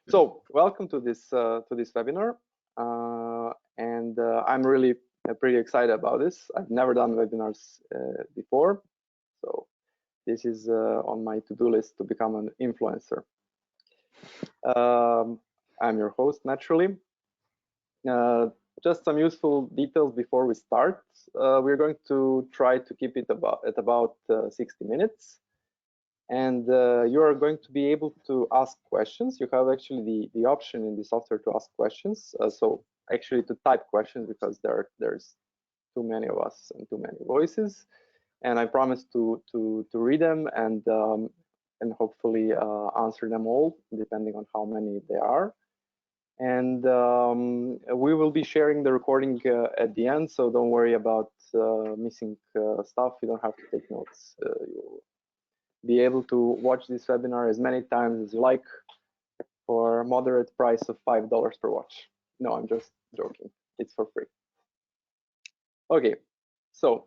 So welcome to this webinar, and I'm really pretty excited about this. I've never done webinars before, so this is on my to-do list to become an influencer. I'm your host, naturally. Just some useful details before we start. We're going to try to keep it at about 60 minutes. And you are going to be able to ask questions. You have actually the option in the software to ask questions. So actually to type questions, because there's too many of us and too many voices. And I promise to read them and hopefully answer them all, depending on how many there are. And we will be sharing the recording at the end, so don't worry about missing stuff. You don't have to take notes. You'll be able to watch this webinar as many times as you like for a moderate price of $5 per watch. No, I'm just joking. It's for free. Okay, so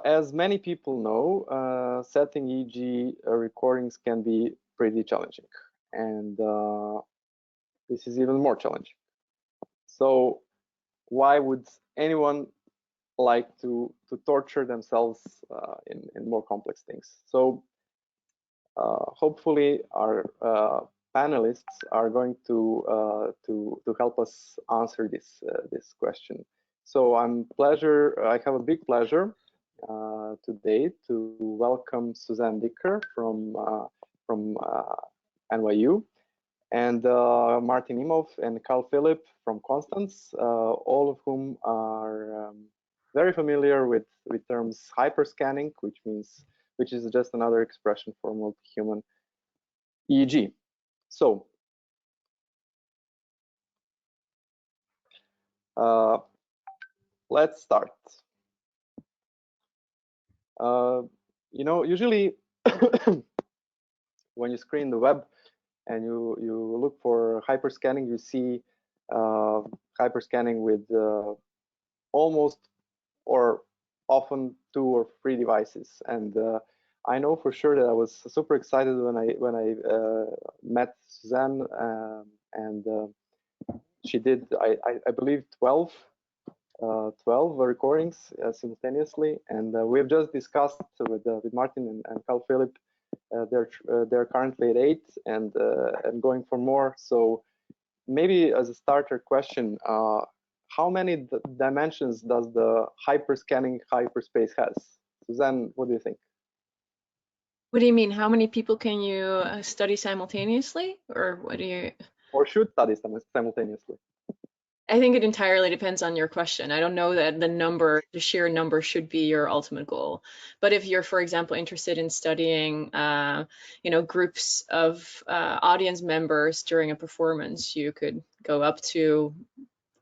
as many people know, setting EEG recordings can be pretty challenging, and this is even more challenging. So why would anyone like to torture themselves in more complex things? So hopefully our panelists are going to help us answer this question. So I have a big pleasure today to welcome Suzanne Dikker from NYU, and Martin Imhof and Karl-Philipp from Konstanz, all of whom are very familiar with terms hyperscanning, which is just another expression for multi-human EEG. So let's start. You know, usually when you screen the web and you look for hyperscanning, you see hyperscanning with almost or often 2 or 3 devices. And I know for sure that I was super excited when I met Suzanne, and she did I believe 12 recordings simultaneously, and we have just discussed with Martin and Karl-Philipp. They're currently at 8 and going for more. So maybe as a starter question, how many dimensions does the hyperscanning hyperspace has? Suzanne, what do you think? What do you mean? How many people can you study simultaneously, or what do you? Or should study simultaneously? I think it entirely depends on your question. I don't know that the sheer number should be your ultimate goal. But if you're, for example, interested in studying, you know, groups of audience members during a performance, you could go up to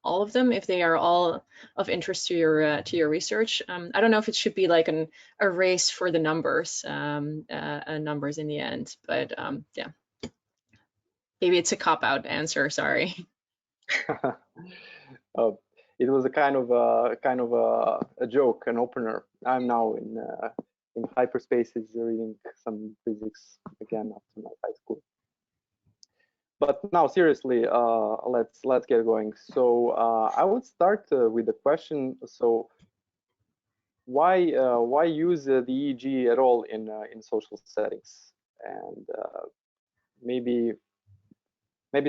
all of them if they are all of interest to your research. I don't know if it should be like a race for the numbers in the end, but yeah, maybe it's a cop-out answer. Sorry. It was a kind of a joke, an opener. I'm now in hyperspaces reading some physics again after my high school. But now seriously, let's get going. So I would start with the question. So why use the EEG at all in social settings? And maybe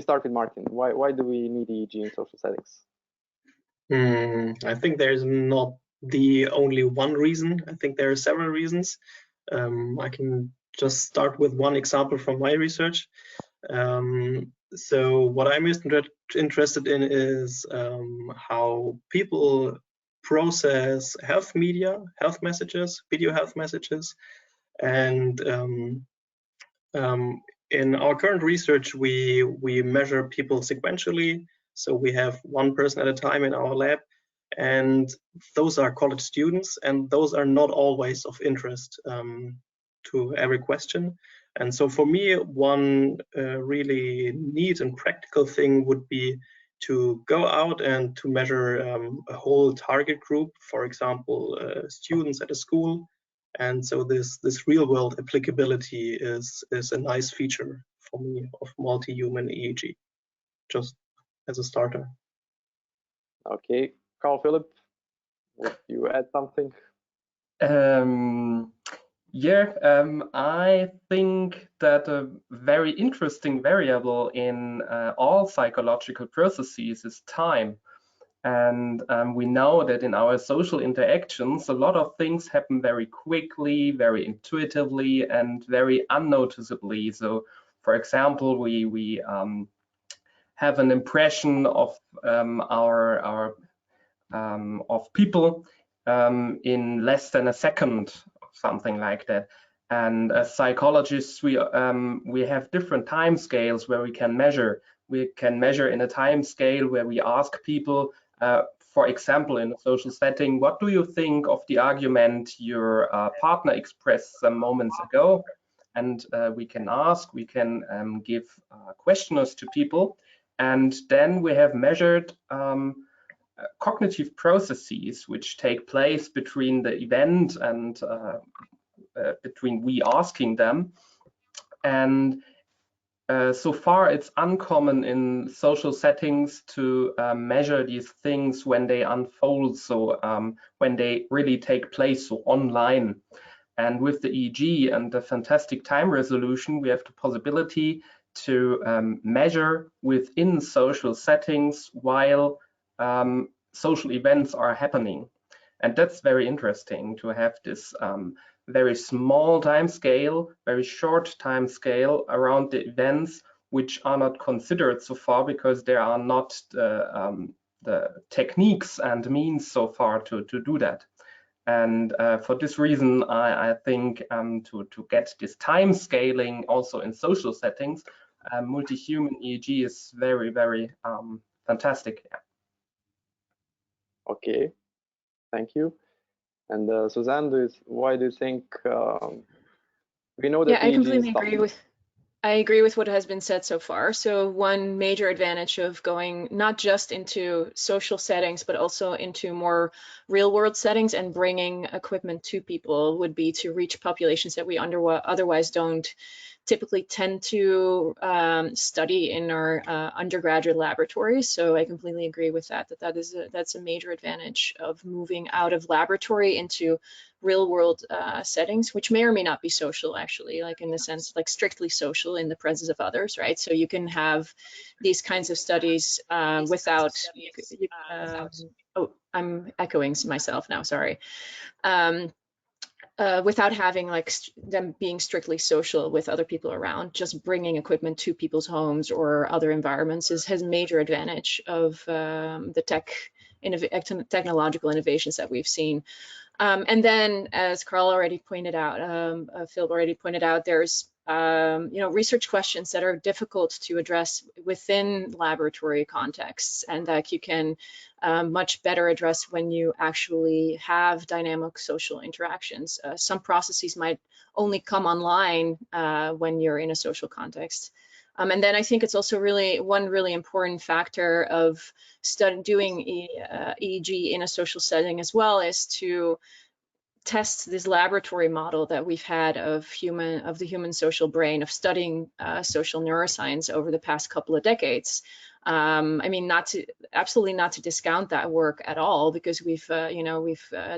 start with Martin. Why do we need EEG in social settings? I think there's not the only one reason. I think there are several reasons. I can just start with one example from my research. So what I'm interested in is how people process health media, health messages, video health messages. And in our current research, we measure people sequentially. So we have one person at a time in our lab, and those are college students, and those are not always of interest to every question. And so for me, one really neat and practical thing would be to go out and to measure a whole target group, for example, students at a school. And so this real world applicability is a nice feature for me of multi-human EEG, just as a starter. Okay, Karl-Philipp, would you add something? I think that a very interesting variable in all psychological processes is time. And we know that in our social interactions, a lot of things happen very quickly, very intuitively, and very unnoticeably. So, for example, we have an impression of of people in less than a second, something like that. And as psychologists, we have different time scales where we can measure. We can measure in a time scale where we ask people, for example, in a social setting, what do you think of the argument your partner expressed some moments ago? And we can ask, we can give questionnaires to people, and then we have measured cognitive processes which take place between the event and between we asking them. And so far it's uncommon in social settings to measure these things when they unfold, so when they really take place, so online. And with the EEG and the fantastic time resolution, we have the possibility to measure within social settings while social events are happening. And that's very interesting to have this very small time scale, very short time scale around the events, which are not considered so far because there are not the techniques and means so far to do that. And for this reason, I think to get this time scaling also in social settings, multi-human EEG is very, very fantastic. Okay, thank you. And Suzanne, why do you think we know that Yeah, I EEG completely is agree with. I agree with what has been said so far. So one major advantage of going not just into social settings, but also into more real world settings and bringing equipment to people would be to reach populations that we otherwise don't typically tend to study in our undergraduate laboratories. So I completely agree with that, that's a major advantage of moving out of laboratory into real world settings, which may or may not be social, actually, like in the sense, like strictly social in the presence of others, right? So you can have these kinds of studies without, oh, I'm echoing myself now, sorry. Without having like them being strictly social with other people around, just bringing equipment to people's homes or other environments has a major advantage of the technological innovations that we've seen. And then, as Karl already pointed out, Phil already pointed out, there's research questions that are difficult to address within laboratory contexts, and that you can much better address when you actually have dynamic social interactions. Some processes might only come online when you're in a social context. And then I think it's also one really important factor of doing EEG in a social setting as well is to test this laboratory model that we've had of the human social brain, of studying social neuroscience over the past couple of decades. I mean, absolutely not to discount that work at all, because we've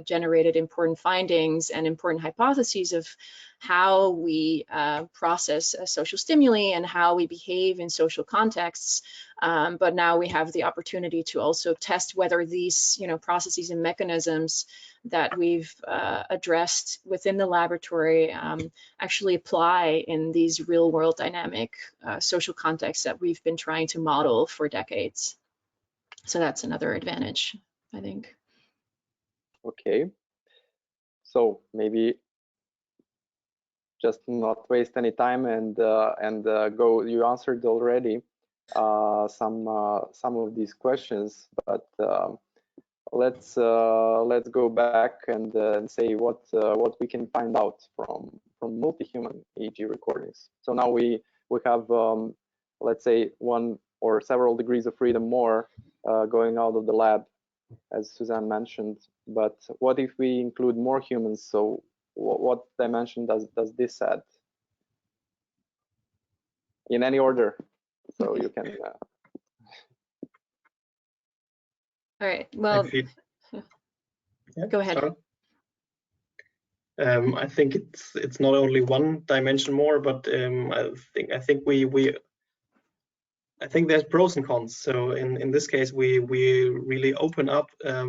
generated important findings and important hypotheses of how we process social stimuli and how we behave in social contexts. But now we have the opportunity to also test whether these processes and mechanisms that we've addressed within the laboratory actually apply in these real world dynamic social contexts that we've been trying to model for decades. So that's another advantage, I think. Okay, so maybe just not waste any time and go. You answered already some of these questions, but let's go back and say what we can find out from multi-human EEG recordings. So now we have let's say 1 or several degrees of freedom more going out of the lab, as Suzanne mentioned. But what if we include more humans? So what dimension does this add? in any order, so you can. All right. Well, Yeah, go ahead. sorry. I think it's not only one dimension more, but I think there's pros and cons. So in this case, we really open up a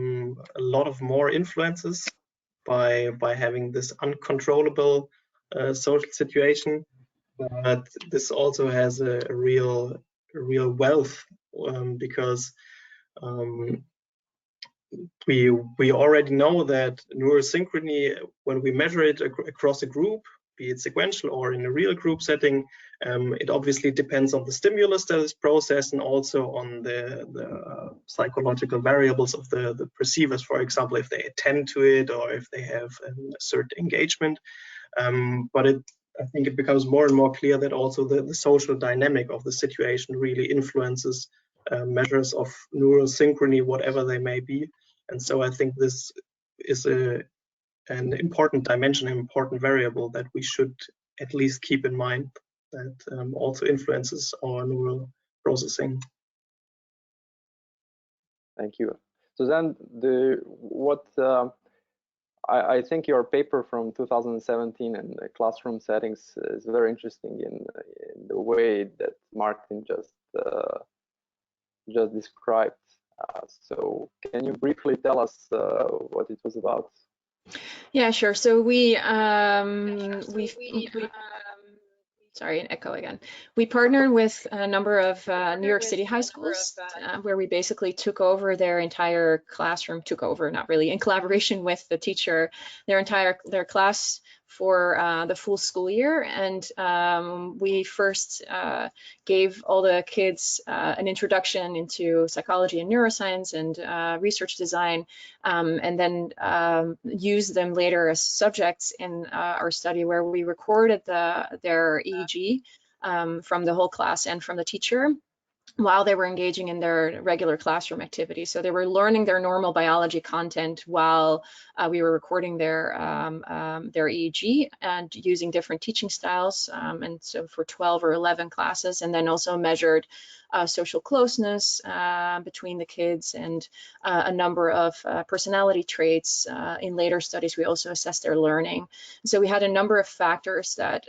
lot of more influences by having this uncontrollable social situation. But this also has a real wealth because we already know that neurosynchrony, when we measure it across a group, be it sequential or in a real group setting, it obviously depends on the stimulus that is processed and also on the psychological variables of the perceivers, for example, if they attend to it or if they have a certain engagement. But I think it becomes more and more clear that also the social dynamic of the situation really influences measures of neurosynchrony, whatever they may be. And so I think this is an important dimension, an important variable that we should at least keep in mind, that also influences our neural processing. Thank you, Suzanne. I think your paper from 2017 and the classroom settings is very interesting in the way that Martin just described. So can you briefly tell us what it was about? Yeah, sure. So sorry, an echo again. We partnered with a number of New York City high schools where we basically took over their entire classroom, not really, in collaboration with the teacher, their class for the full school year. And we first gave all the kids an introduction into psychology and neuroscience and research design, and then used them later as subjects in our study, where we recorded their EEG from the whole class and from the teacher while they were engaging in their regular classroom activities. So they were learning their normal biology content while we were recording their EEG and using different teaching styles. And so for 12 or 11 classes, and then also measured social closeness between the kids and a number of personality traits. In later studies, we also assessed their learning. So we had a number of factors that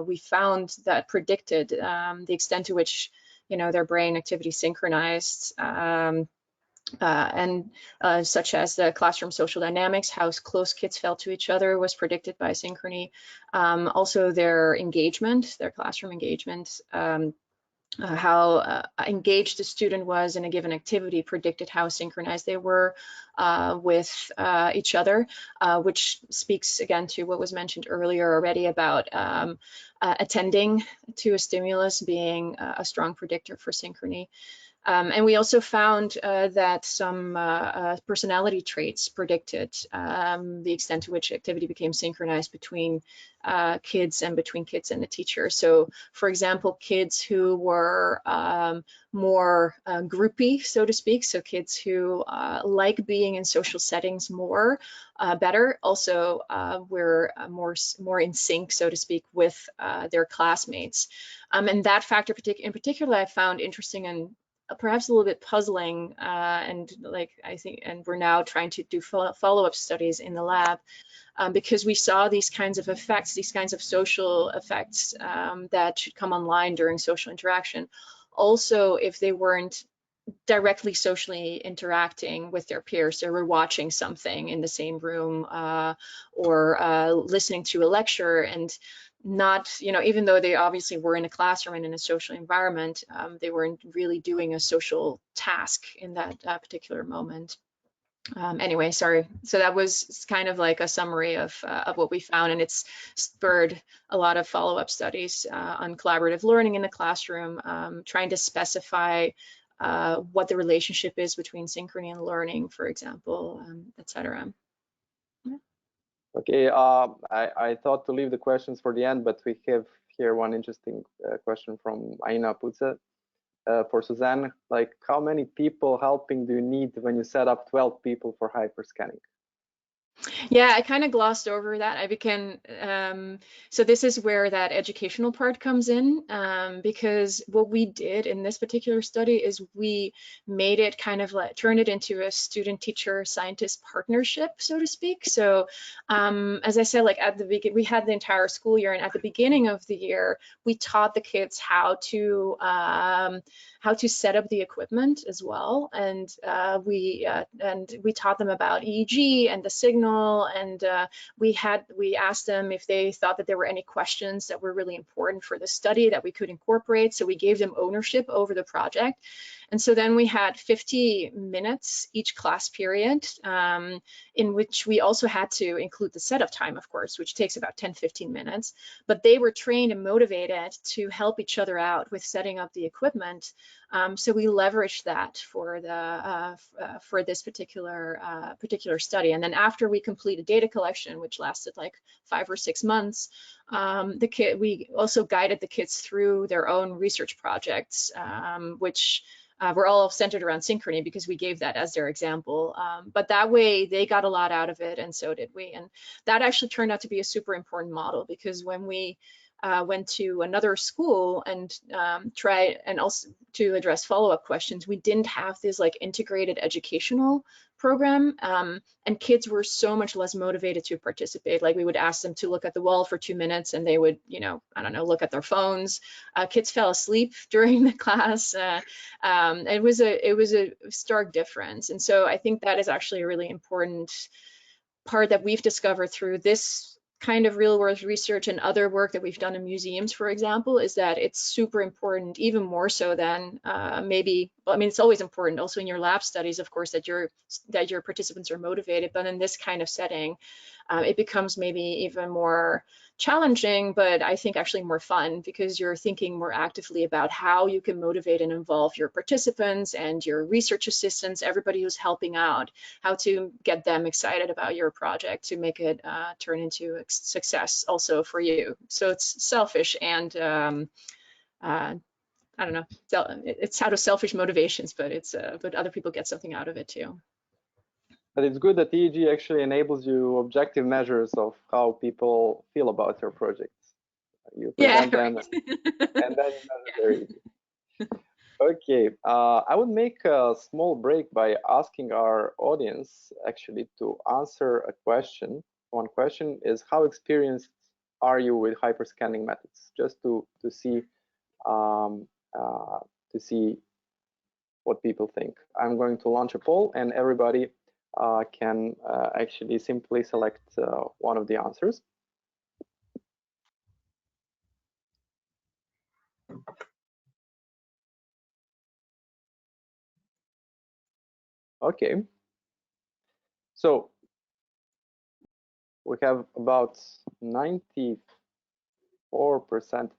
we found that predicted the extent to which their brain activity synchronized, and such as the classroom social dynamics, how close kids felt to each other was predicted by synchrony. Also their engagement, their classroom engagement, how engaged the student was in a given activity predicted how synchronized they were with each other, which speaks again to what was mentioned earlier already about attending to a stimulus being a strong predictor for synchrony. And we also found that some personality traits predicted the extent to which activity became synchronized between kids and between kids and the teacher. So, for example, kids who were more groupy, so to speak, so kids who like being in social settings better, also were more in sync, so to speak, with their classmates. And that factor in particular I found interesting and perhaps a little bit puzzling, and we're now trying to do follow-up studies in the lab, because we saw these kinds of effects, these kinds of social effects that should come online during social interaction. Also, if they weren't directly socially interacting with their peers, they were watching something in the same room or listening to a lecture, and not, even though they obviously were in a classroom and in a social environment, they weren't really doing a social task in that particular moment. Anyway, sorry. So that was kind of like a summary of what we found, and it's spurred a lot of follow-up studies on collaborative learning in the classroom, trying to specify what the relationship is between synchrony and learning, for example, etc. Okay, I thought to leave the questions for the end, but we have here one interesting question from Aina Putze for Suzanne. Like, how many people helping do you need when you set up 12 people for hyperscanning? Yeah, I kind of glossed over that. So this is where that educational part comes in, because what we did in this particular study is we made it kind of like turn it into a student teacher scientist partnership, so to speak. So as I said, like at the beginning, we had the entire school year, and at the beginning of the year, we taught the kids how to set up the equipment as well, and we taught them about EEG and the signal, and we asked them if they thought that there were any questions that were really important for the study that we could incorporate. So we gave them ownership over the project. And so then we had 50 minutes each class period, in which we also had to include the setup time, of course, which takes about 10-15 minutes. But they were trained and motivated to help each other out with setting up the equipment. So we leveraged that for this particular study. And then after we completed data collection, which lasted like 5 or 6 months, we also guided the kids through their own research projects, which were all centered around synchrony because we gave that as their example. But that way they got a lot out of it, and so did we. And that actually turned out to be a super important model, because when we went to another school and tried and also to address follow-up questions, we didn't have this like integrated educational program, and kids were so much less motivated to participate. Like we would ask them to look at the wall for 2 minutes and they would, I don't know, look at their phones. Kids fell asleep during the class. It was a stark difference. And so I think that is actually a really important part that we've discovered through this kind of real world research and other work that we've done in museums, for example, is that it's super important, even more so than it's always important also in your lab studies, of course, that your participants are motivated, but in this kind of setting, it becomes maybe even more challenging, but I think actually more fun, because you're thinking more actively about how you can motivate and involve your participants and your research assistants, everybody who's helping out, how to get them excited about your project to make it turn into a success also for you. So it's selfish and I don't know, it's out of selfish motivations, but but other people get something out of it too. But it's good that EEG actually enables you objective measures of how people feel about your projects. You present them, and then you measure their EEG. Okay, I would make a small break by asking our audience actually to answer a question. One question is, how experienced are you with hyperscanning methods? Just to see what people think. I'm going to launch a poll, and everybody can actually simply select one of the answers. Okay, so we have about 94%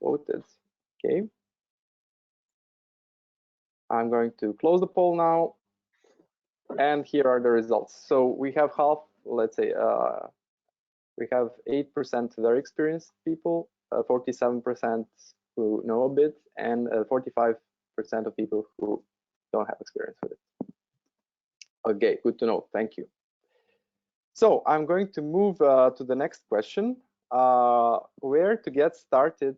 voted. Okay, I'm going to close the poll now, and here are the results. So we have half, let's say, we have 8% very experienced people, 47% who know a bit, and 45% of people who don't have experience with it. Okay, good to know. Thank you. So I'm going to move to the next question. Where to get started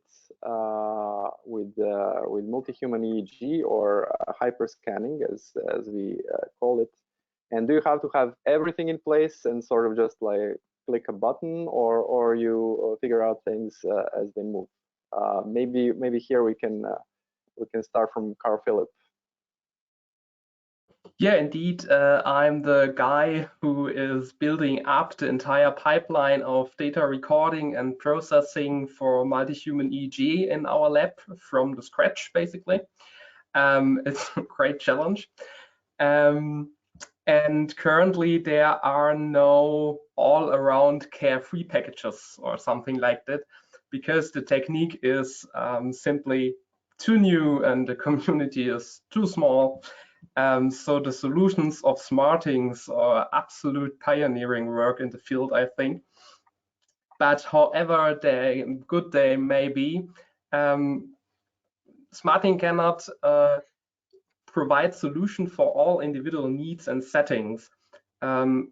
with multi-human EEG, or hyperscanning, as we call it? And do you have to have everything in place and sort of just like click a button, or you figure out things as they move? Maybe here we can start from Karl-Philipp. Yeah, indeed. I'm the guy who is building up the entire pipeline of data recording and processing for multi-human EEG in our lab from the scratch, basically. It's a great challenge. And currently there are no all-around carefree packages or something like that, because the technique is simply too new and the community is too small. So the solutions of smartings are absolute pioneering work in the field, I think. But however good they may be, smarting cannot provide solution for all individual needs and settings. And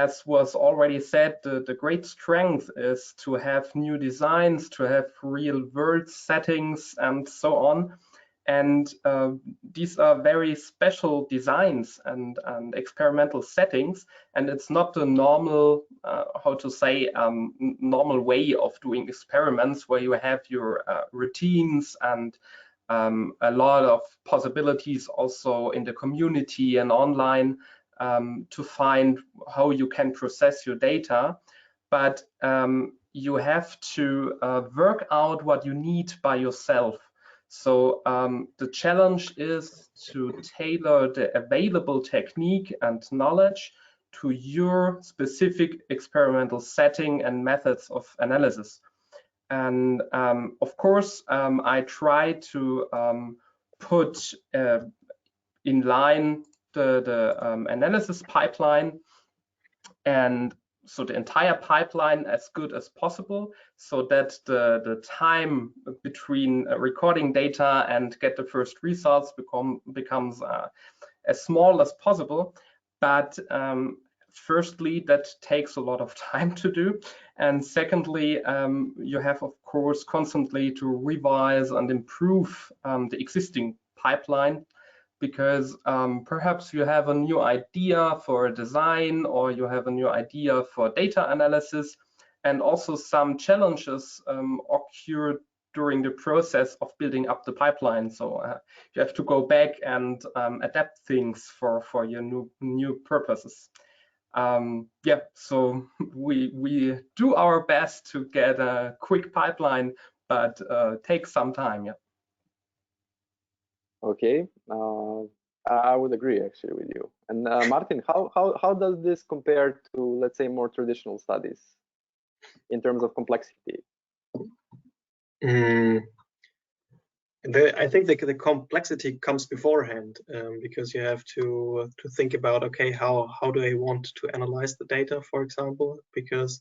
as was already said, the great strength is to have new designs, to have real world settings and so on. And these are very special designs and experimental settings, and it's not the normal, how to say, normal way of doing experiments where you have your routines and a lot of possibilities also in the community and online to find how you can process your data. But you have to work out what you need by yourself. So the challenge is to tailor the available technique and knowledge to your specific experimental setting and methods of analysis. And of course, I try to put in line the analysis pipeline, and so the entire pipeline as good as possible, so that the time between recording data and get the first results becomes as small as possible. But firstly, that takes a lot of time to do, and secondly, you have of course constantly to revise and improve the existing pipeline, because perhaps you have a new idea for a design, or you have a new idea for data analysis, and also some challenges occur during the process of building up the pipeline. So you have to go back and adapt things for your new purposes. Yeah, so we do our best to get a quick pipeline, but takes some time. Yeah. Okay, I would agree actually with you. And Martin, how does this compare to, let's say, more traditional studies in terms of complexity? I think the complexity comes beforehand, because you have to think about, okay, how do I want to analyze the data, for example, because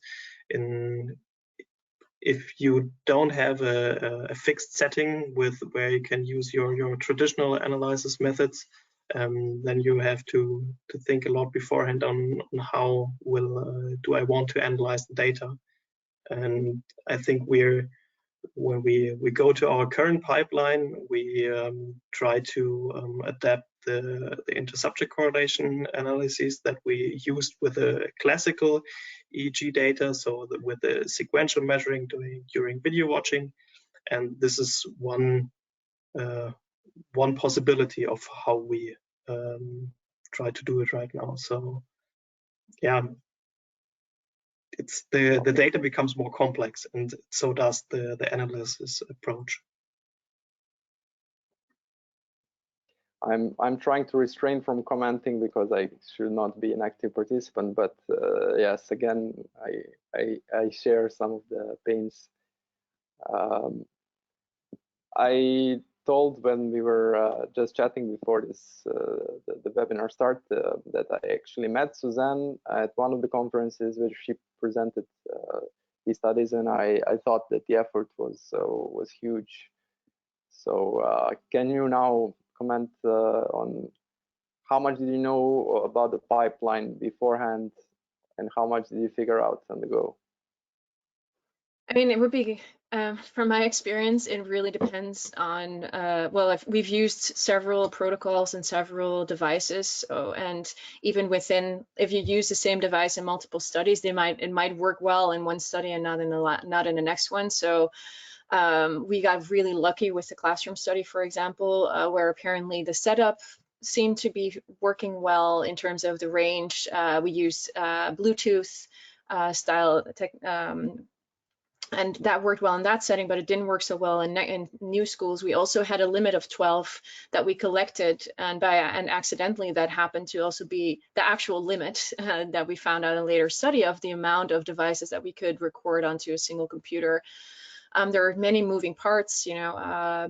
if you don't have a fixed setting where you can use your traditional analysis methods, then you have to think a lot beforehand on how do I want to analyze the data. And I think when we go to our current pipeline, we try to adapt the inter-subject correlation analyses that we used with the classical EEG data, so with the sequential measuring during video watching. And this is one possibility of how we try to do it right now. So yeah, it's the data becomes more complex, and so does the analysis approach. I'm trying to restrain from commenting because I should not be an active participant, but yes, again, I share some of the pains. I told when we were just chatting before this the webinar start that I actually met Suzanne at one of the conferences where she presented these studies, and I thought that the effort was huge. So can you now comment on how much did you know about the pipeline beforehand, and how much did you figure out on the go? I mean, it would be, from my experience, it really depends on, well, we've used several protocols and several devices, so, and even within, if you use the same device in multiple studies, it might work well in one study and not in the next one. So we got really lucky with the classroom study, for example, where apparently the setup seemed to be working well in terms of the range. We used Bluetooth style tech, and that worked well in that setting, but it didn't work so well in new schools. We also had a limit of 12 that we collected, and accidentally that happened to also be the actual limit that we found out in a later study of the amount of devices that we could record onto a single computer. There are many moving parts, you know, a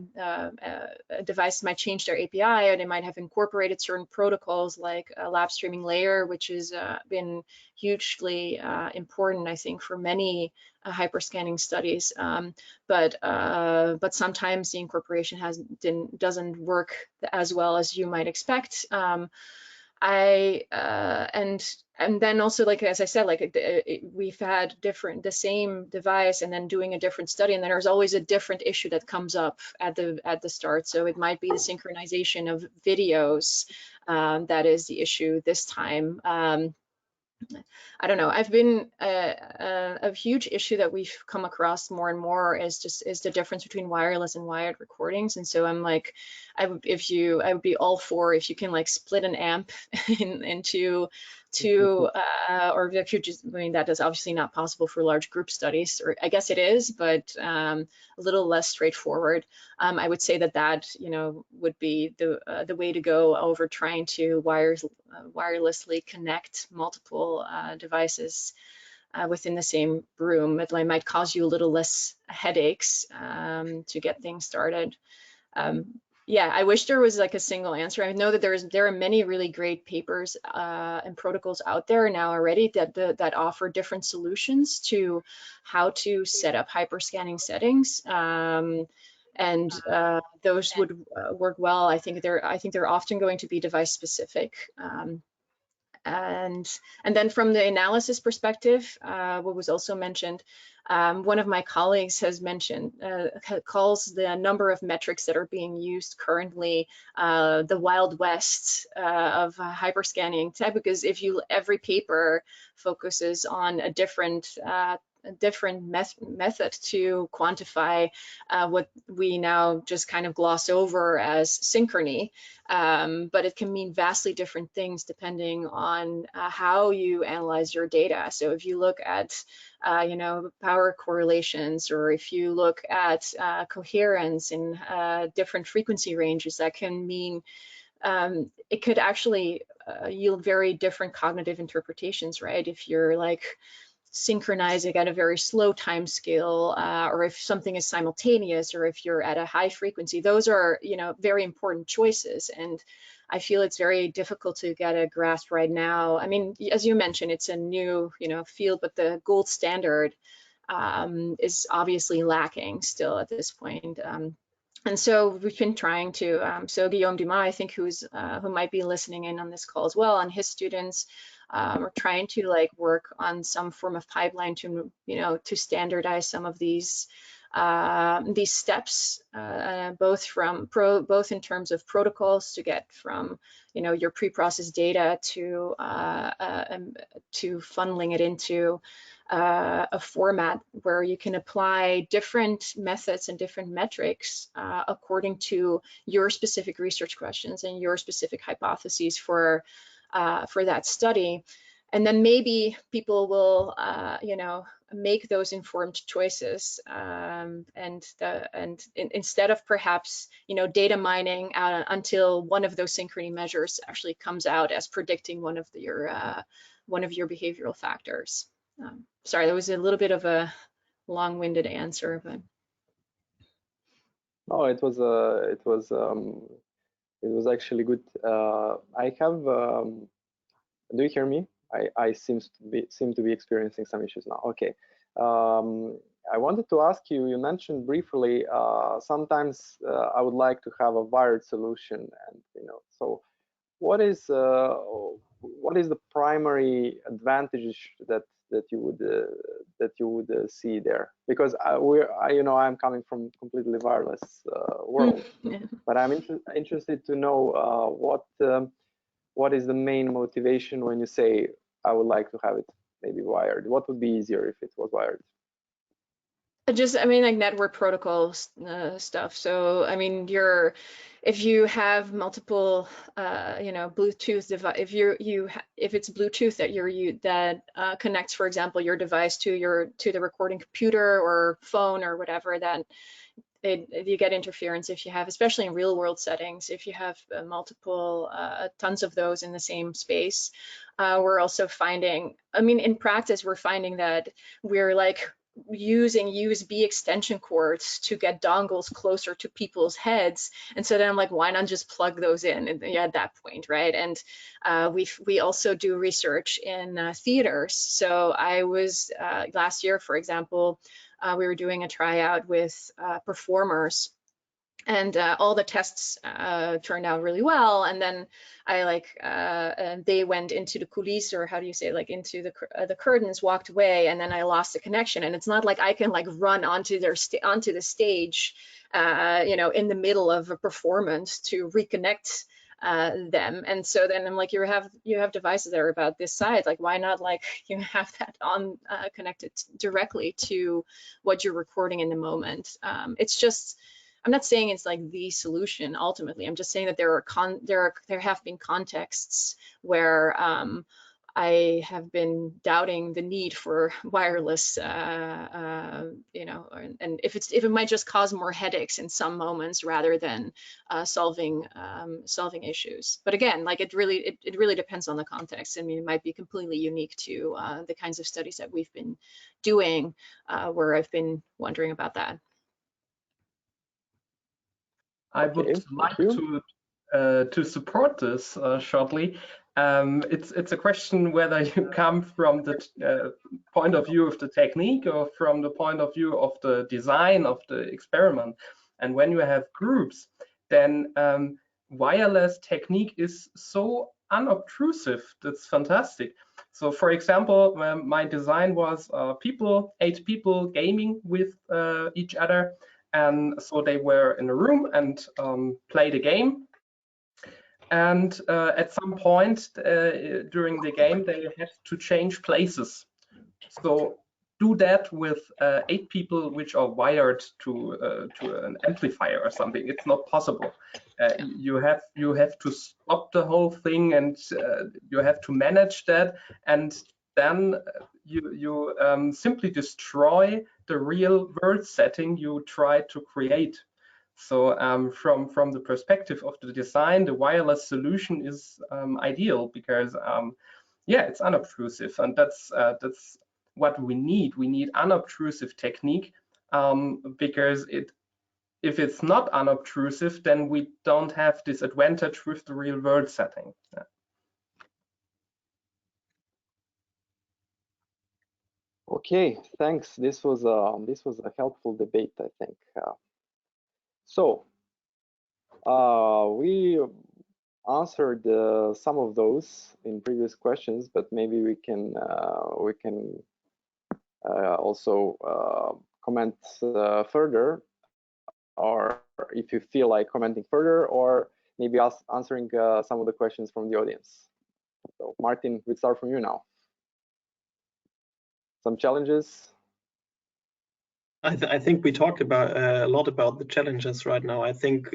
device might change their API, or they might have incorporated certain protocols like a lab streaming layer, which has been hugely important, I think, for many hyperscanning studies. But sometimes the incorporation doesn't work as well as you might expect. And and then also, like as I said, like we've had the same device and then doing a different study, and then there's always a different issue that comes up at the start. So it might be the synchronization of videos that is the issue this time. I don't know. I've been a huge issue that we've come across more and more is the difference between wireless and wired recordings. And so I'm like, I would be all for if you can like split an amp into two, or if you just, I mean, that is obviously not possible for large group studies, or I guess it is, but a little less straightforward. I would say that would be the way to go over trying to wirelessly connect multiple devices within the same room. It might cause you a little less headaches to get things started. Yeah, I wish there was like a single answer. I know that there are many really great papers and protocols out there now already that offer different solutions to how to set up hyperscanning settings. And those would work well. I think they're often going to be device specific. And then from the analysis perspective, what was also mentioned, one of my colleagues has mentioned, calls the number of metrics that are being used currently the Wild West of hyperscanning type, because every paper focuses on a different method to quantify what we now just kind of gloss over as synchrony, but it can mean vastly different things depending on how you analyze your data. So if you look at power correlations, or if you look at coherence in different frequency ranges, that can mean it could actually yield very different cognitive interpretations, right? If you're like synchronizing at a very slow time scale, or if something is simultaneous, or if you're at a high frequency, those are very important choices. And I feel it's very difficult to get a grasp right now. I mean, as you mentioned, it's a new field, but the gold standard is obviously lacking still at this point. And so we've been trying to, so Guillaume Dumas, I think, who might be listening in on this call as well, and his students are trying to like work on some form of pipeline to, to standardize some of these steps, both in terms of protocols to get from, your pre-processed data to funneling it into a format where you can apply different methods and different metrics according to your specific research questions and your specific hypotheses for that study. And then maybe people will, make those informed choices, and instead of perhaps, data mining until one of those synchrony measures actually comes out as predicting one of your behavioral factors. Sorry, that was a little bit of a long-winded answer, but. Oh, it was actually good. I have. Do you hear me? I seem to be experiencing some issues now. Okay. I wanted to ask you. You mentioned briefly. Sometimes I would like to have a wired solution, and so what is the primary advantage that you would see there? Because I'm coming from completely wireless world, Yeah. but I'm interested to know what is the main motivation when you say I would like to have it maybe wired? What would be easier if it was wired? Like network protocols stuff. So I mean, if you have multiple, Bluetooth device, if it's Bluetooth that connects, for example, your device to the recording computer or phone or whatever, then you get interference if you have, especially in real world settings, if you have multiple, tons of those in the same space. We're also finding, in practice, we're finding that we're like using USB extension cords to get dongles closer to people's heads, and so then I'm like, why not just plug those in? And at that point, right? And we also do research in theaters. So I was last year, for example, we were doing a tryout with performers And all the tests turned out really well. And then they went into the coulisses, or how do you say, like into the curtains, walked away, and then I lost the connection. And it's not like I can like run onto the stage, you know, in the middle of a performance to reconnect them. And so then I'm like, you have devices that are about this size, like why not like you have that on connected directly to what you're recording in the moment. It's just, I'm not saying it's like the solution ultimately. I'm just saying that there have been contexts where I have been doubting the need for wireless, you know, and if it might just cause more headaches in some moments rather than solving issues. But again, like it really depends on the context. I mean, it might be completely unique to the kinds of studies that we've been doing, where I've been wondering about that. I would like to support this shortly. It's a question whether you come from the point of view of the technique or from the point of view of the design of the experiment. And when you have groups, then wireless technique is so unobtrusive. That's fantastic. So, for example, my design was 8 people gaming with each other. And so they were in a room and played a game. And at some point during the game, they had to change places. So do that with 8 people which are wired to an amplifier or something. It's not possible. You have to stop the whole thing, and you have to manage that. And then you simply destroy the real world setting you try to create. So from the perspective of the design, the wireless solution is ideal because yeah, it's unobtrusive, and that's what we need. We need unobtrusive technique because if it's not unobtrusive, then we don't have this advantage with the real world setting. Yeah. Okay, thanks. This was a helpful debate, I think. So we answered some of those in previous questions, but maybe we can also comment further, or if you feel like commenting further, or maybe answering some of the questions from the audience. So Martin, we start from you now. Some challenges? I think we talked about a lot about the challenges right now. I think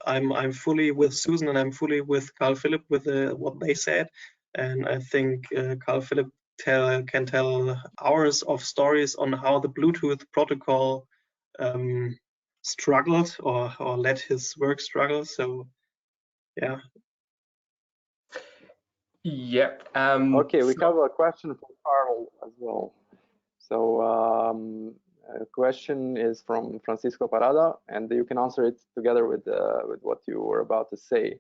I'm fully with Susan, and I'm fully with Karl-Philipp with what they said, and I think Karl-Philipp can tell hours of stories on how the Bluetooth protocol struggled or let his work struggle. So yeah. Yep. Okay, we have a question from Carl as well. So a question is from Francisco Parada, and you can answer it together with what you were about to say.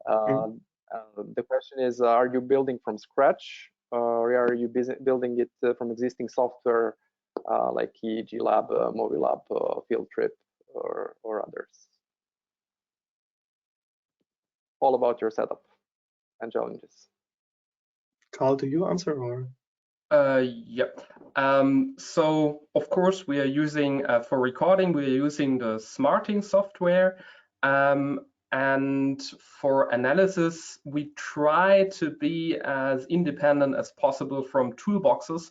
The question is, are you building from scratch, or are you building it from existing software like EEG Lab, Mobilab, Field Trip, or others? All about your setup and challenges. Karl, do you answer or? Yep. So of course we are using for recording, we are using the Smarting software, and for analysis we try to be as independent as possible from toolboxes,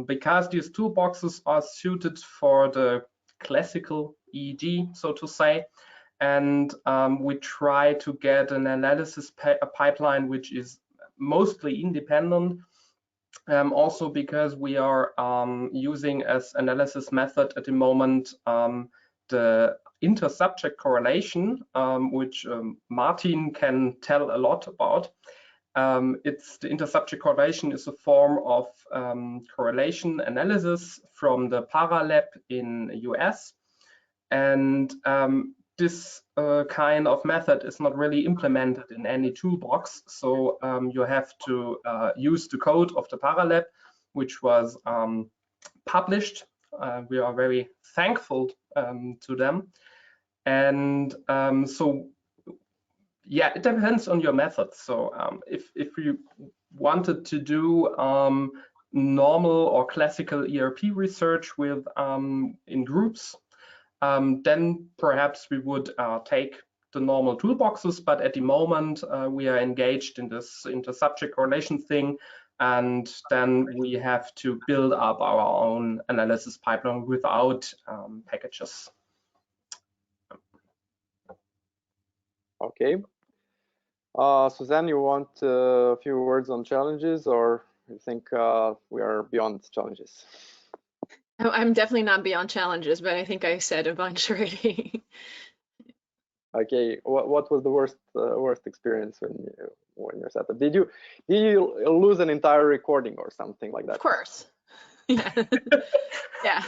because these toolboxes are suited for the classical EEG, so to say, and we try to get an analysis pipeline which is mostly independent. Also because we are using as analysis method at the moment the inter-subject correlation, which Martin can tell a lot about. The inter-subject correlation is a form of correlation analysis from the ParaLab in US, and this kind of method is not really implemented in any toolbox. So you have to use the code of the ParaLab, which was published. We are very thankful to them. And so yeah, it depends on your method. So if you wanted to do normal or classical ERP research with in groups, then perhaps we would take the normal toolboxes. But at the moment, we are engaged in this inter-subject correlation thing, and then we have to build up our own analysis pipeline without packages. Okay. Suzanne, you want a few words on challenges, or you think we are beyond challenges? I'm definitely not beyond challenges, but I think I said a bunch already. Okay, what was the worst experience when you're set up? Did you lose an entire recording or something like that? Of course. Yeah. Yeah.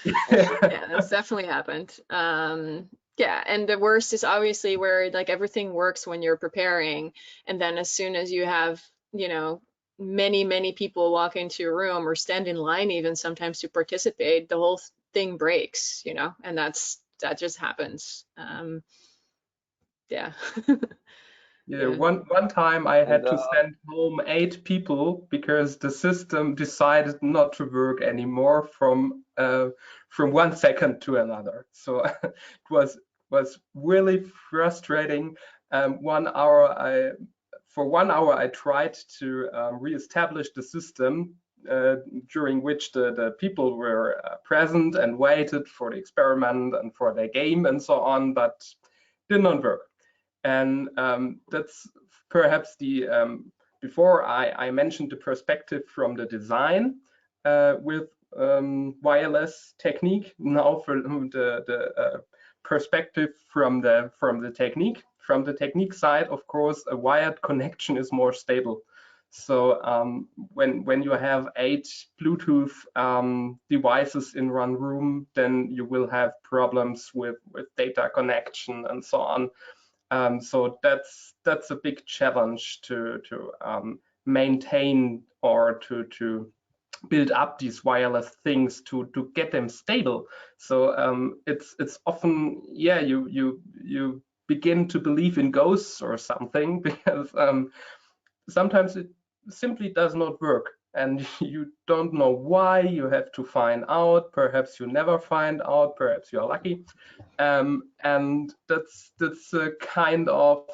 Yeah, that's definitely happened. Yeah, and the worst is obviously where like everything works when you're preparing, and then as soon as you have, you know, many people walk into your room or stand in line even sometimes to participate, the whole thing breaks, you know, and that just happens. Yeah. Yeah, one time I had to send home 8 people because the system decided not to work anymore from 1 second to another. So it was really frustrating. 1 hour for 1 hour I tried to reestablish the system during which the people were present and waited for the experiment and for their game and so on, but did not work. And that's perhaps the before I mentioned the perspective from the design with wireless technique. Now for the perspective from the technique side, of course, a wired connection is more stable. So when you have 8 Bluetooth devices in one room, then you will have problems with data connection and so on. So that's a big challenge to maintain or to build up these wireless things to get them stable. So it's often, yeah, you begin to believe in ghosts or something, because sometimes it simply does not work and you don't know why. You have to find out. Perhaps you never find out, perhaps you're lucky. And that's a kind of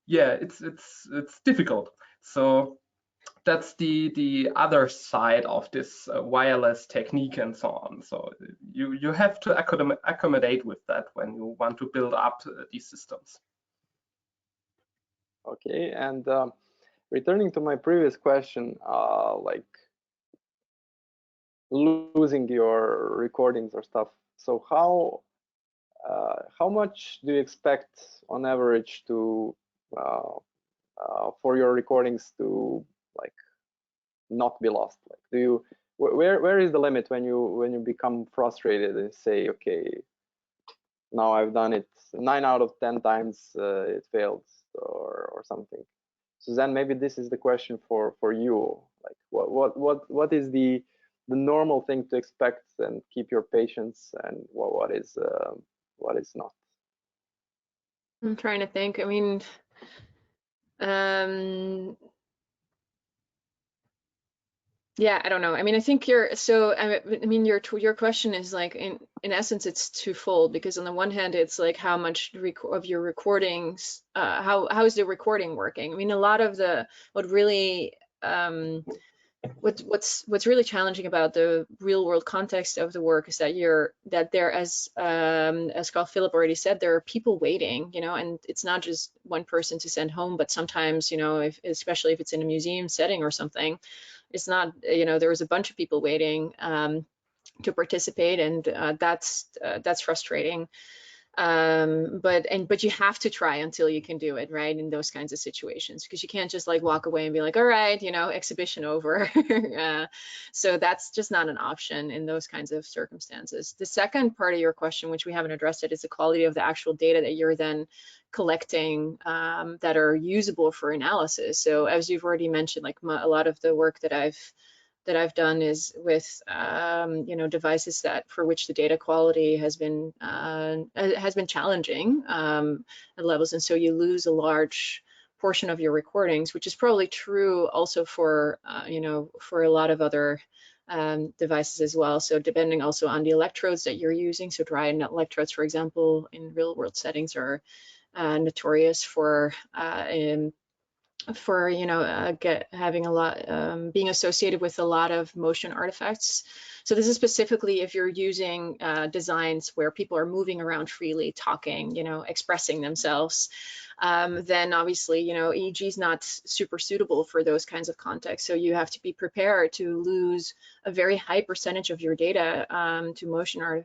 yeah, it's difficult. So that's the other side of this wireless technique and so on. So you have to accommodate with that when you want to build up these systems. Okay, and returning to my previous question, like losing your recordings or stuff. So how much do you expect on average to for your recordings to like not be lost? Like, do you where is the limit when you become frustrated and say, okay, now I've done it 9 out of 10 times, it failed or something? Suzanne, maybe this is the question for you. Like, what is the normal thing to expect and keep your patience, and what is not? I'm trying to think. I mean, yeah, I don't know. I mean, I think your question is like in essence it's twofold, because on the one hand it's like how much of your recordings, how is the recording working? I mean, a lot of what's really challenging about the real world context of the work is that there, as Karl-Philipp already said, there are people waiting, you know, and it's not just one person to send home, but sometimes, you know, especially if it's in a museum setting or something, it's not, you know, there was a bunch of people waiting to participate, and that's frustrating. But you have to try until you can do it, right, in those kinds of situations, because you can't just like walk away and be like, all right, you know, exhibition over. So that's just not an option in those kinds of circumstances. The second part of your question, which we haven't addressed it, is the quality of the actual data that you're then collecting that are usable for analysis. So as you've already mentioned, like a lot of the work that I've that I've done is with devices that for which the data quality has been challenging at levels, and so you lose a large portion of your recordings, which is probably true also for for a lot of other devices as well. So depending also on the electrodes that you're using, so dry electrodes, for example, in real world settings are notorious for having a lot, being associated with a lot of motion artifacts. So this is specifically if you're using designs where people are moving around freely, talking, expressing themselves, then obviously, EEG is not super suitable for those kinds of contexts. So you have to be prepared to lose a very high percentage of your data to motion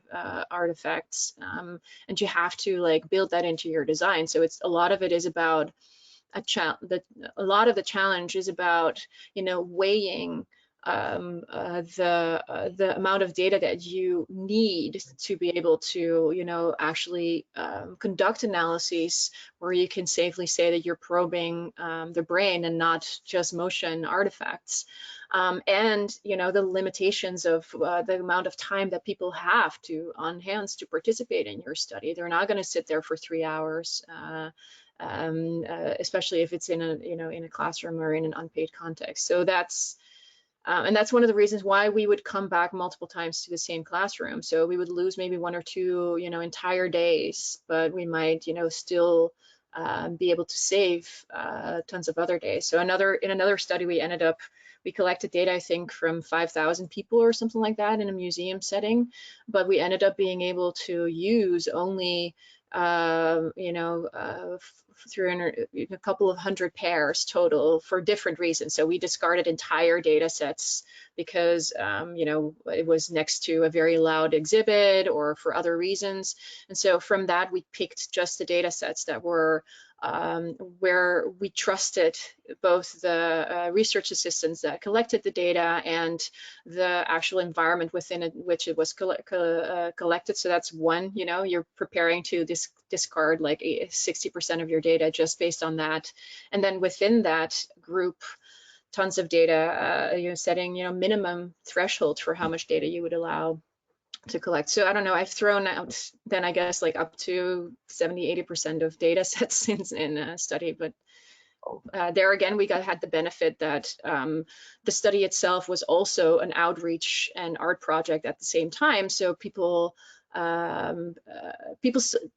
artifacts, and you have to build that into your design. So a lot of it is about a lot of the challenge is about weighing the amount of data that you need to be able to actually conduct analyses where you can safely say that you're probing the brain and not just motion artifacts, and the limitations of the amount of time that people have on hands to participate in your study. They're not going to sit there for 3 hours. Especially if it's in a classroom or in an unpaid context. So that's one of the reasons why we would come back multiple times to the same classroom. So we would lose maybe 1 or 2 entire days, but we might still be able to save tons of other days. So in another study we collected data, I think, from 5,000 people or something like that in a museum setting, but we ended up being able to use only a couple of hundred pairs total for different reasons. So we discarded entire data sets because it was next to a very loud exhibit or for other reasons. And so from that, we picked just the data sets that were where we trusted both the research assistants that collected the data and the actual environment within which it was collected. So that's one, you're preparing to discard like 60% of your data just based on that. And then within that group, tons of data, setting, minimum thresholds for how much data you would allow to collect. So I don't know, I've thrown out then I guess like up to 70-80% of data sets in a study, but there again we had the benefit that the study itself was also an outreach and art project at the same time. So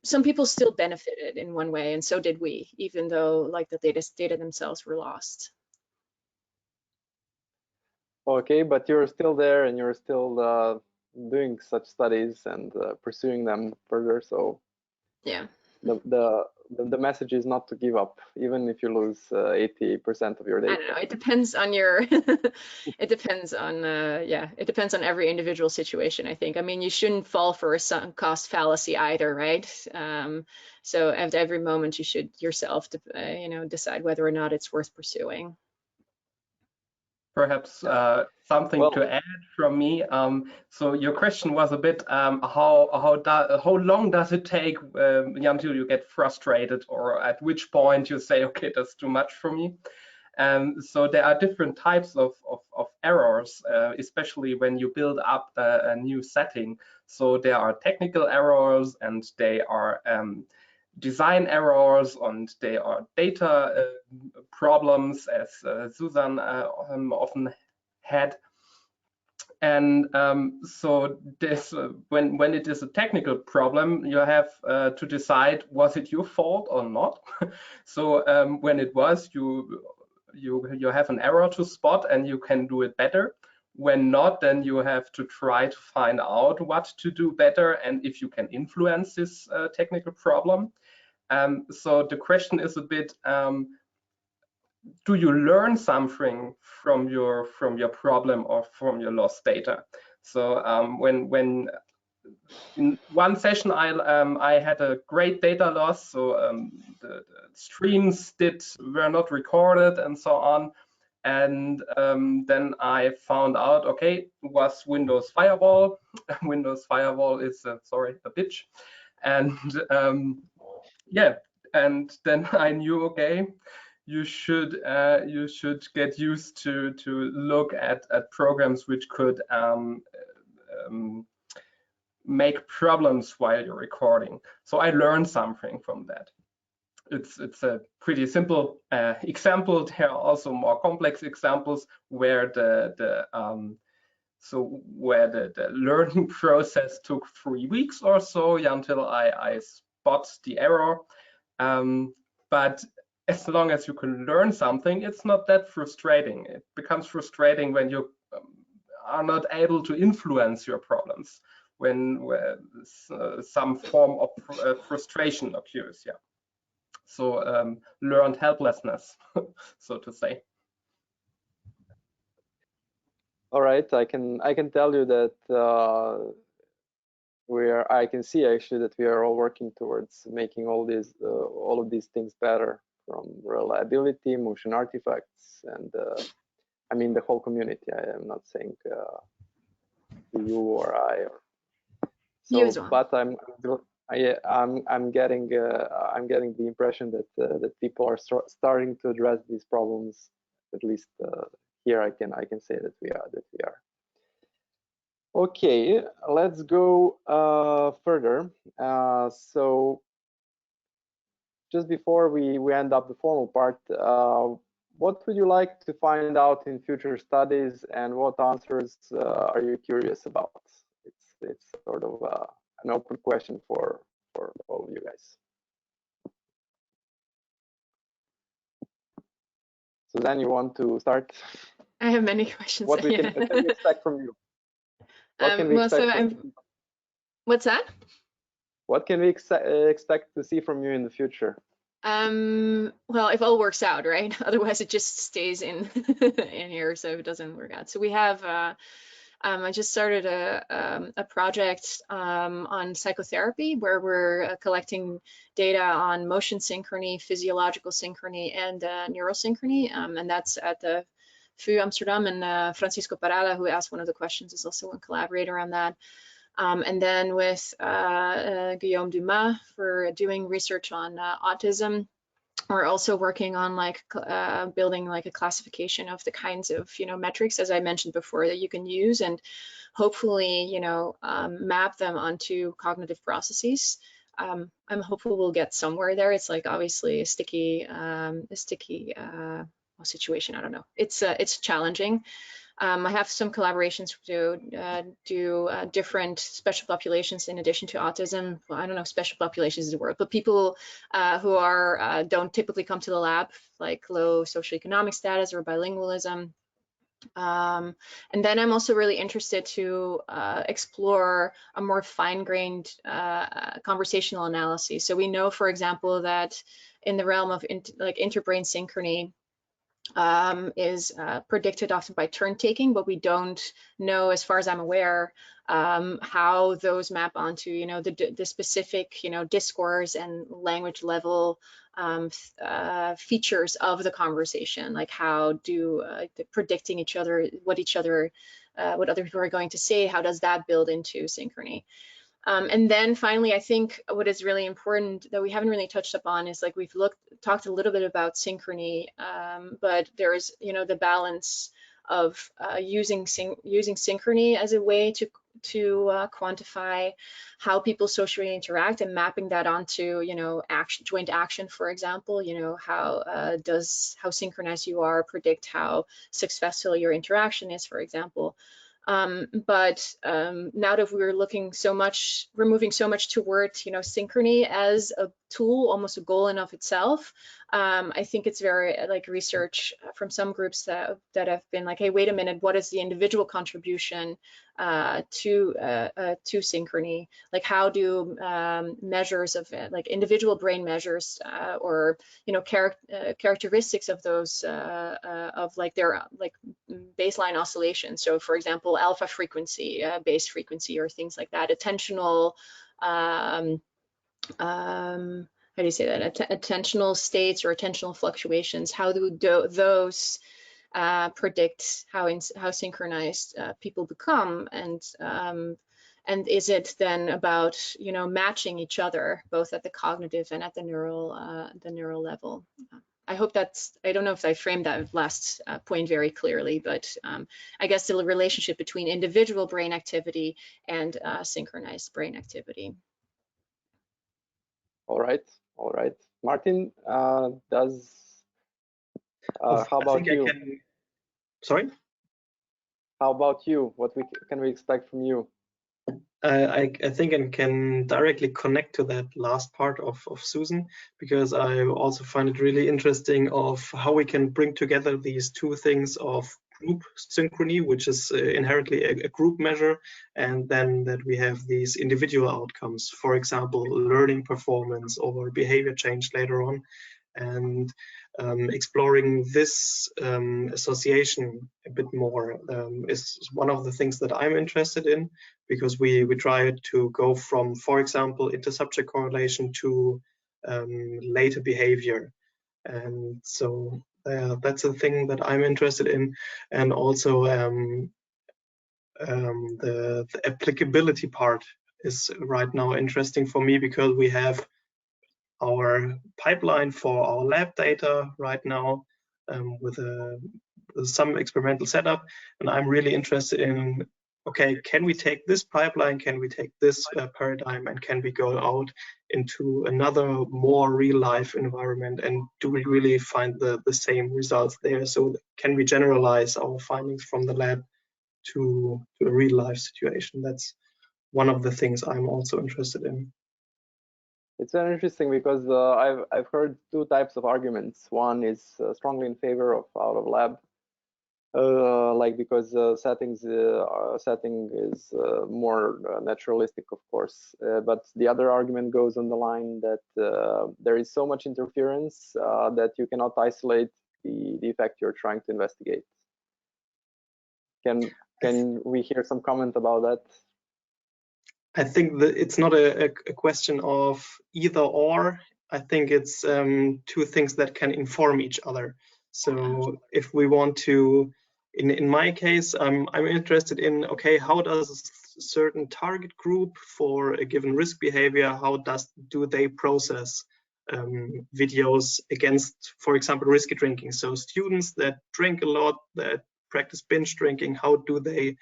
some people still benefited in one way, and so did we, even though like the data themselves were lost. Okay, but you're still there and you're still doing such studies and pursuing them further. So yeah, the message is not to give up, even if you lose 80% of your data. I don't know. It depends on your. It depends on it depends on every individual situation, I think. I mean, you shouldn't fall for a sunk cost fallacy either, right? So at every moment, you should yourself, decide whether or not it's worth pursuing. Perhaps something to add from me. So your question was a bit how long does it take until you get frustrated, or at which point you say, okay, that's too much for me. So there are different types of errors, especially when you build up a new setting. So there are technical errors, and they are design errors, and they are data problems, as Suzanne often had. And so this, when it is a technical problem, you have to decide, was it your fault or not? So when it was, you have an error to spot and you can do it better. When not, then you have to try to find out what to do better and if you can influence this technical problem. So the question is a bit, do you learn something from your problem or from your lost data? So when in one session I had a great data loss, so the streams were not recorded and so on, and then I found out, okay, was Windows Firewall. Windows Firewall is sorry, a bitch, and yeah, and then I knew, okay, you should get used to look at programs which could make problems while you're recording. So I learned something from that. It's a pretty simple example. There are also more complex examples where the learning process took 3 weeks or so until I spot the error. But as long as you can learn something, it's not that frustrating. It becomes frustrating when you are not able to influence your problems, when some form of frustration occurs. Yeah. So learned helplessness, so to say. All right, I can tell you that I can see actually that we are all working towards making all of these things better, from reliability, motion artifacts, and I mean the whole community. I am not saying you or I. So, you as well. But I'm getting the impression that that people are starting to address these problems. At least here, I can say that we are. Okay, let's go further. So just before we end up the formal part, what would you like to find out in future studies, and what answers are you curious about? It's sort of an open question for all of you guys. Suzanne, you want to start? I have many questions. What can we expect from you? What can we expect from you? What's that? What can we expect to see from you in the future? Well, if all works out, right? Otherwise, it just stays in in here, so it doesn't work out. So we have. I just started a project on psychotherapy, where we're collecting data on motion synchrony, physiological synchrony, and neurosynchrony, and that's at the VU Amsterdam. And Francisco Parada, who asked one of the questions, is also one collaborator on that. And then with Guillaume Dumas for doing research on autism. We're also working on building like a classification of the kinds of metrics, as I mentioned before, that you can use, and hopefully map them onto cognitive processes. I'm hopeful we'll get somewhere there. It's like obviously a sticky situation. I don't know. It's challenging. I have some collaborations to do different special populations in addition to autism. Well, I don't know if special populations is the word, but people who are don't typically come to the lab, like low socioeconomic status or bilingualism. And then I'm also really interested to explore a more fine-grained conversational analysis. So we know, for example, that in the realm of interbrain synchrony, is predicted often by turn taking, but we don't know, as far as I'm aware, how those map onto the specific discourse and language level features of the conversation, like how do predicting each other, what other people are going to say, how does that build into synchrony? And then finally, I think what is really important that we haven't really touched upon is we've talked a little bit about synchrony, but there's the balance of using synchrony as a way to quantify how people socially interact, and mapping that onto joint action, for example. How synchronized you are predict how successful your interaction is, for example. But now that we're moving so much towards synchrony as a tool, almost a goal in of itself, I think it's very research from some groups that have been hey, wait a minute, what is the individual contribution to synchrony? How do measures of individual brain measures or characteristics of those of their baseline oscillation? So for example, alpha frequency, base frequency, or things like that, attentional how do you say that? Attentional states or attentional fluctuations. How do those predict how synchronized people become? And is it then about matching each other both at the cognitive and at the neural level? I hope that's, I don't know if I framed that last point very clearly, but I guess the relationship between individual brain activity and synchronized brain activity. All right. Martin, how about you? Sorry? How about you? What can we expect from you? I think I can directly connect to that last part of Susan, because I also find it really interesting of how we can bring together these two things of group synchrony, which is inherently a group measure, and then that we have these individual outcomes, for example, learning performance or behavior change later on. And exploring this association a bit more is one of the things that I'm interested in, because we try to go from, for example, inter-subject correlation to later behavior. And so that's a thing that I'm interested in. And also the applicability part is right now interesting for me, because we have our pipeline for our lab data right now with some experimental setup, and I'm really interested in, okay, can we take this pipeline, can we take this paradigm, and can we go out into another more real life environment, and do we really find the same results there? So can we generalize our findings from the lab to a real life situation? That's one of the things I'm also interested in. It's very interesting, because I've heard two types of arguments. One is strongly in favor of out of lab, like because setting is more naturalistic, of course. But the other argument goes on the line that there is so much interference that you cannot isolate the effect you're trying to investigate. Can we hear some comment about that? I think that it's not a question of either or. I think it's two things that can inform each other. So if we want to, in my case, I'm interested in, okay, how does a certain target group for a given risk behavior, how do they process videos against, for example, risky drinking? So students that drink a lot, that practice binge drinking, how do they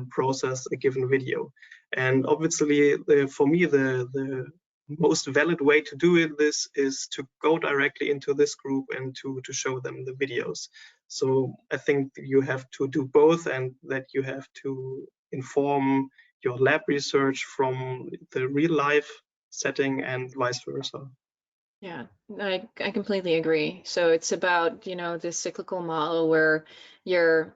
process a given video? And obviously, for me, the most valid way to do this is to go directly into this group and to show them the videos. So I think you have to do both, and that you have to inform your lab research from the real life setting and vice versa. Yeah, I completely agree. So it's about, this cyclical model where you're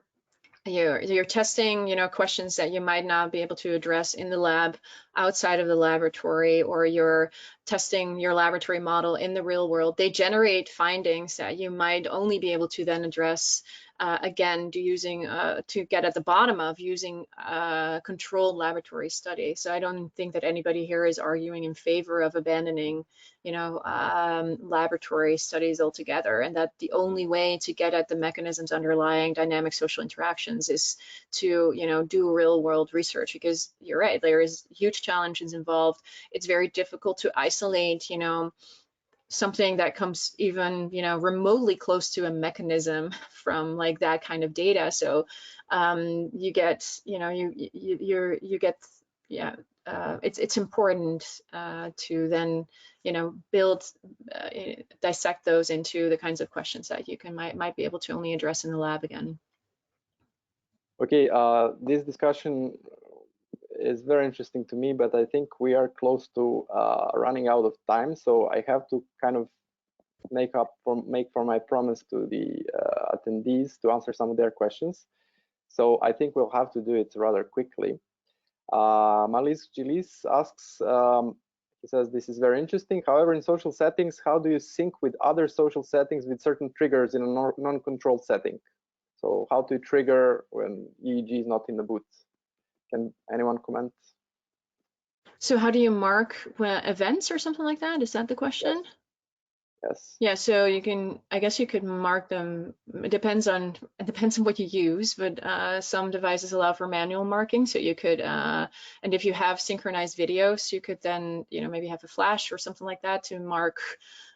testing, questions that you might not be able to address in the lab outside of the laboratory, or you're testing your laboratory model in the real world. They generate findings that you might only be able to then address again, to get at the bottom of using a controlled laboratory study. So I don't think that anybody here is arguing in favor of abandoning, laboratory studies altogether, and that the only way to get at the mechanisms underlying dynamic social interactions is to, do real world research, because you're right, there is huge challenges involved. It's very difficult to isolate, something that comes even, remotely close to a mechanism from like that kind of data. So you get, it's important to then, dissect those into the kinds of questions that you might be able to only address in the lab again. Okay, this discussion is very interesting to me, but I think we are close to running out of time, so I have to kind of make for my promise to the attendees to answer some of their questions. So I think we'll have to do it rather quickly. Malis Gilis asks, he says, this is very interesting. However, in social settings, how do you sync with other social settings with certain triggers in a non-controlled setting? So how to trigger when EEG is not in the boot? Can anyone comment? So how do you mark events or something like that? Is that the question? Yes. Yeah, so you can, I guess you could mark them. It depends on what you use, but some devices allow for manual marking. So you could, and if you have synchronized videos, you could then, maybe have a flash or something like that to mark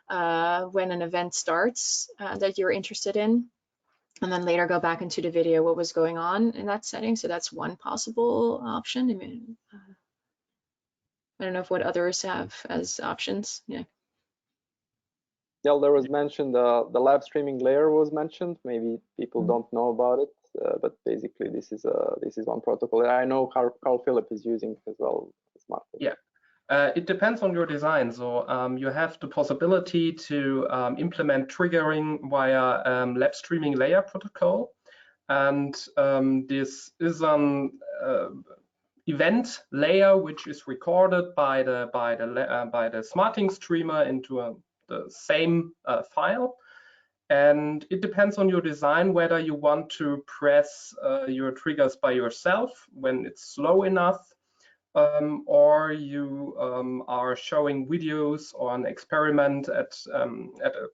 when an event starts that you're interested in, and then later go back into the video what was going on in that setting. So that's one possible option. I mean, I don't know if what others have as options. Yeah. Yeah, there was mentioned the lab streaming layer was mentioned. Maybe people don't know about it, but basically this is one protocol. I know Karl-Philipp is using it as well. Yeah, it depends on your design. So you have the possibility to implement triggering via lab streaming layer protocol, and this is an event layer which is recorded by the smarting streamer into the same file. And it depends on your design whether you want to press your triggers by yourself when it's slow enough, or you are showing videos or an experiment at a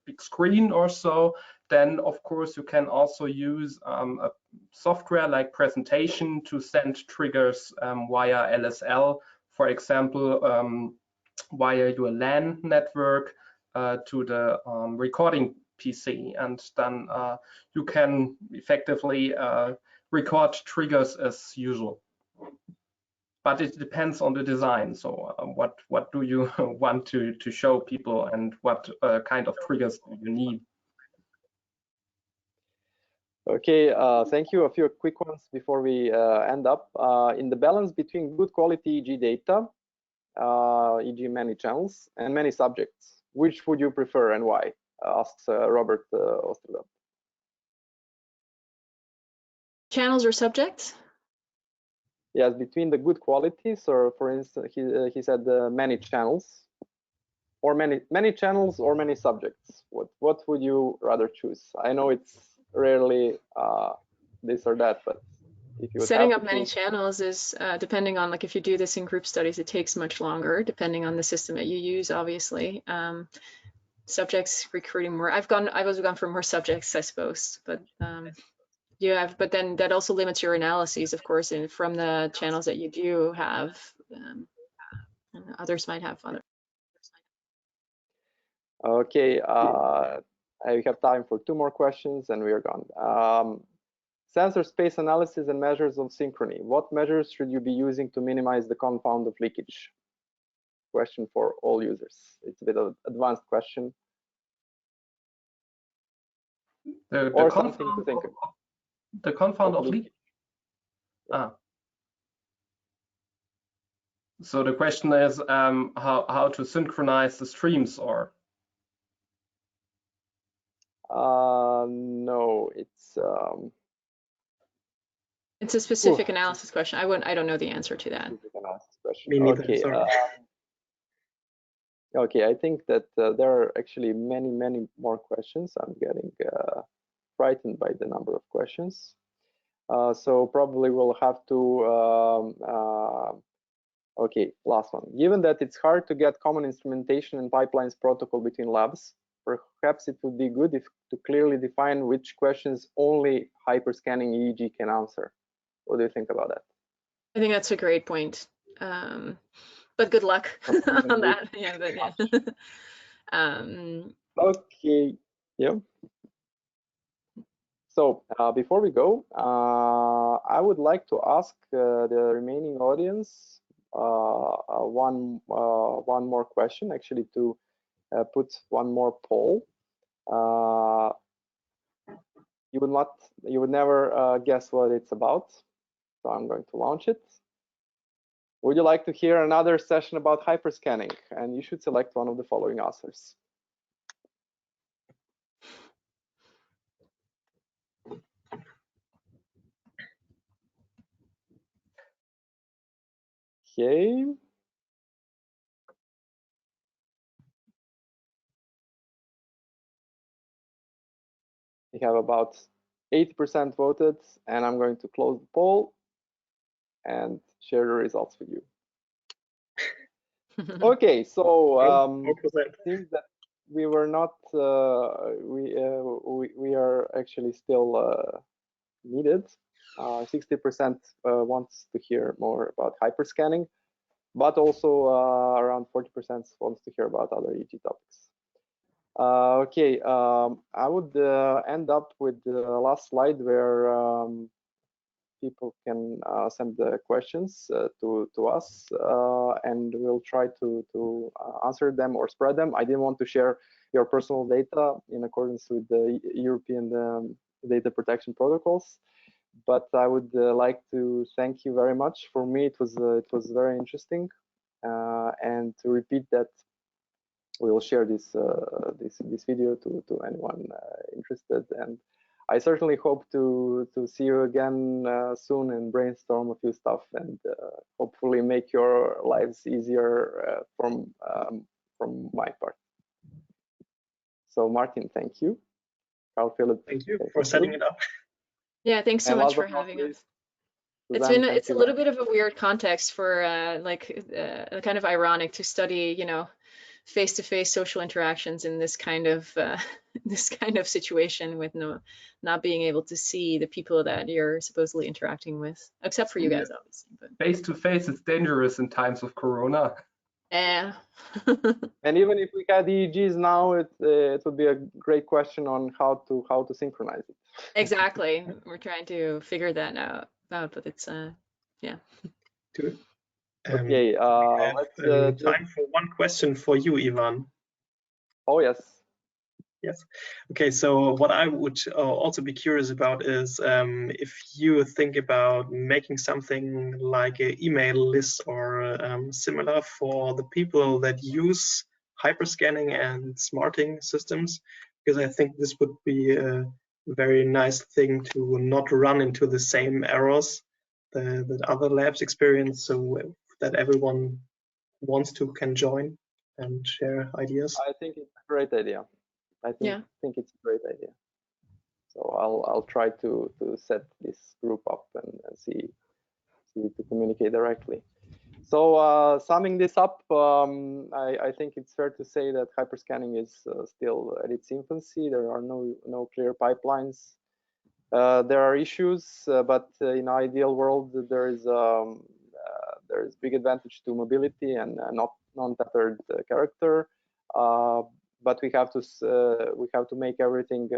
big screen or so. Then of course you can also use a software like presentation to send triggers via LSL, for example, via your LAN network to the recording PC, and then you can effectively record triggers as usual. But it depends on the design. So what do you want to show people, and what kind of triggers do you need? Okay, thank you. A few quick ones before we end up. In the balance between good quality EEG data, e.g. many channels, and many subjects, which would you prefer and why? Asks Robert Osterveld. Channels or subjects? Yes, between the good qualities, or for instance, he said many channels, or many channels, or many subjects. What would you rather choose? I know it's rarely this or that, but if you would setting have up to many choose. channels is depending on, like, if you do this in group studies, it takes much longer depending on the system that you use, obviously. Subjects recruiting more. I've also gone for more subjects, I suppose, but but then that also limits your analyses, of course, and from the channels that you do have. Others might have other. Okay, I have time for 2 more questions and we are gone. Sensor space analysis and measures of synchrony. What measures should you be using to minimize the confound of leakage? Question for all users. It's a bit of an advanced question. The confound of leakage. Yeah. So the question is how to synchronize the streams, or? No, it's a specific analysis question. I don't know the answer to that. Me neither, okay. sorry. Okay, I think that there are actually many more questions. I'm getting frightened by the number of questions. So probably we'll have to okay, last one. Given that it's hard to get common instrumentation and pipelines protocol between labs, perhaps it would be good to clearly define which questions only hyperscanning EEG can answer. What do you think about that? I think that's a great point. But good luck on that. Yeah, but yeah. Okay. Yeah. So before we go, I would like to ask the remaining audience one more question, actually, to put one more poll. You would never guess what it's about, so I'm going to launch it. Would you like to hear another session about hyperscanning? And you should select one of the following answers. Okay. We have about 80% voted, and I'm going to close the poll and share the results with you. Okay, so seems that we were not we are actually still needed. 60% wants to hear more about hyperscanning, but also around 40% wants to hear about other EEG topics. Okay, I would end up with the last slide where people can send the questions to us, and we'll try to answer them or spread them. I didn't want to share your personal data in accordance with the European data protection protocols, but I would like to thank you very much. For me, it was very interesting, and to repeat that, we will share this video to anyone interested, and I certainly hope to see you again soon and brainstorm a few stuff, and hopefully make your lives easier from my part. So Martin, thank you. Karl-Philipp, thank you for setting it up. Yeah, thanks so much for having us. Suzanne, It's a little bit of a weird context for kind of ironic to study, you know, face-to-face social interactions in this kind of situation with not being able to see the people that you're supposedly interacting with, except for you guys, obviously. But face-to-face is dangerous in times of Corona. Yeah. And even if we had EEGs now, it would be a great question on how to synchronize it. Exactly. We're trying to figure that out, but it's yeah. Good. Okay, let's time for one question for you, Ivan. Oh yes. Yes. Okay, so what I would also be curious about is if you think about making something like an email list or similar for the people that use hyperscanning and smarting systems, because I think this would be a very nice thing to not run into the same errors that other labs experience, so that everyone wants to can join and share ideas. I think it's a great idea. I think it's a great idea. So I'll try to set this group up and see to communicate directly. So summing this up, I think it's fair to say that hyperscanning is still at its infancy. There are no clear pipelines. There are issues, but in an ideal world, there is big advantage to mobility and not non-tethered character. But we have to make everything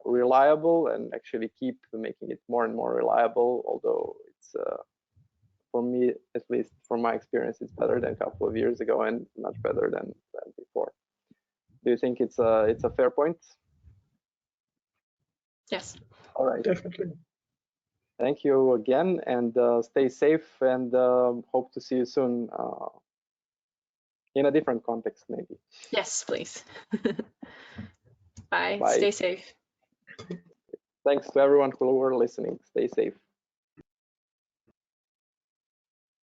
reliable and actually keep making it more and more reliable. Although it's for me, at least from my experience, it's better than a couple of years ago and much better than before. Do you think it's a fair point? Yes. All right. Definitely. Thank you again, and stay safe, and hope to see you soon in a different context, maybe. Yes, please. Bye. Bye. Stay safe. Thanks to everyone who were listening. Stay safe.